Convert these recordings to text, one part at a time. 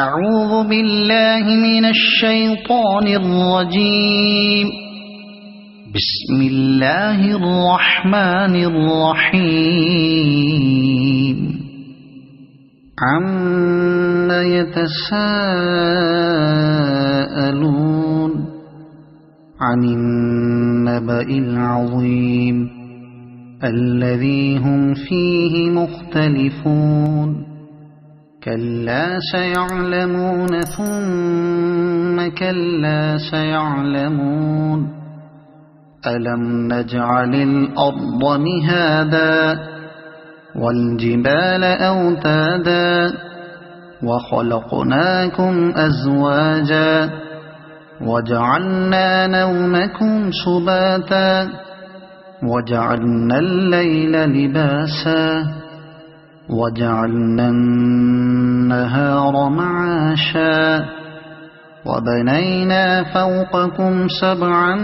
أعوذ بالله من الشيطان الرجيم. بسم الله الرحمن الرحيم. عَمَّ يتساءلون عن النبأ العظيم الذي هم فيه مختلفون. كلا سيعلمون ثم كلا سيعلمون. ألم نجعل الأرض مهادا والجبال أوتادا وخلقناكم أزواجا وجعلنا نومكم سباتا وجعلنا الليل لباسا وجعلنا النهار معاشا وبنينا فوقكم سبعا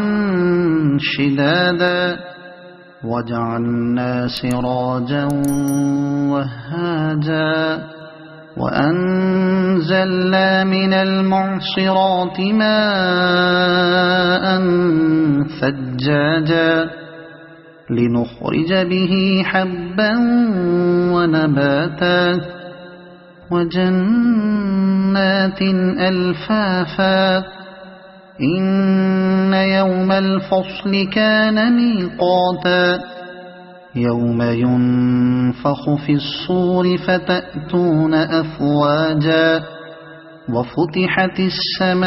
شدادا وجعلنا سراجا وهاجا وأنزلنا من المعصرات ماء ثجاجا لنخرج به حبا ونباتا وجنات ألفافا. إن يوم الفصل كان ميقاتا. يوم ينفخ في الصور فتأتون أفواجا وفتحت السماء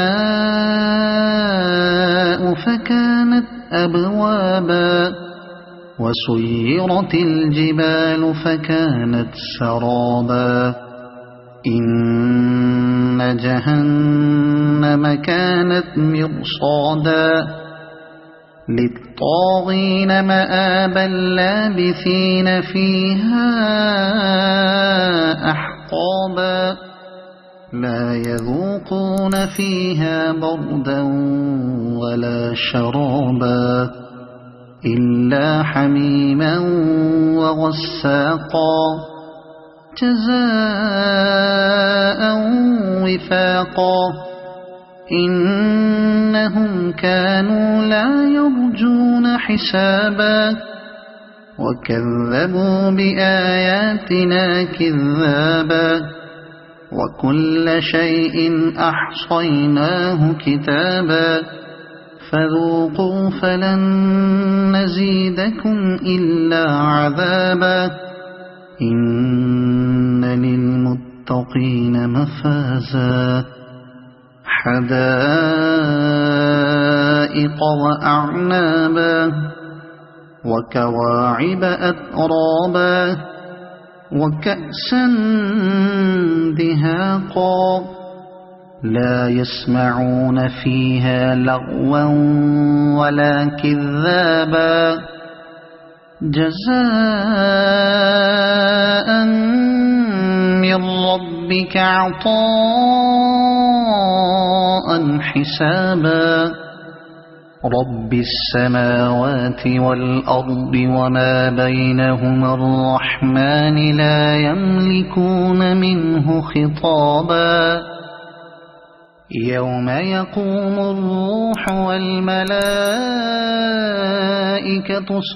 فكانت أبوابا وسيرت الجبال فكانت سرابا. إن جهنم كانت مرصادا للطاغين مآبا لابثين فيها أحقابا. لا يذوقون فيها بردا ولا شرابا إلا حميما وغساقا جزاء وفاقا. إنهم كانوا لا يرجون حسابا وكذبوا بآياتنا كذابا وكل شيء أحصيناه كتابا فذوقوا فلن نزيدكم إلا عذابا. إن للمتقين مفازا حدائق وأعنابا وكواعب أترابا وكأسا دهاقا. لا يسمعون فيها لغوا ولا كذابا جزاء من ربك عطاء حسابا. رب السماوات والأرض وما بينهما الرحمن لا يملكون منه خطابا. يوم يقوم الروح والملائكة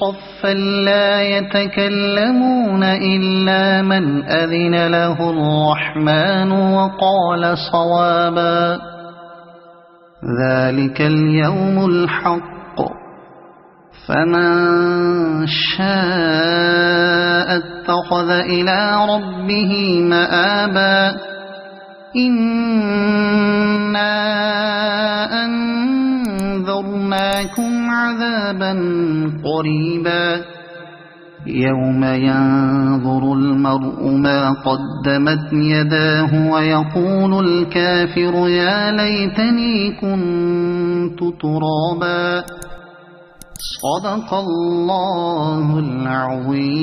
صفا لا يتكلمون إلا من أذن له الرحمن وقال صوابا. ذلك اليوم الحق فمن شاء اتخذ إلى ربه مآبا. إنا أنذرناكم عذابا قريبا يوم ينظر المرء ما قدمت يداه ويقول الكافر يا ليتني كنت ترابا. صدق الله العظيم.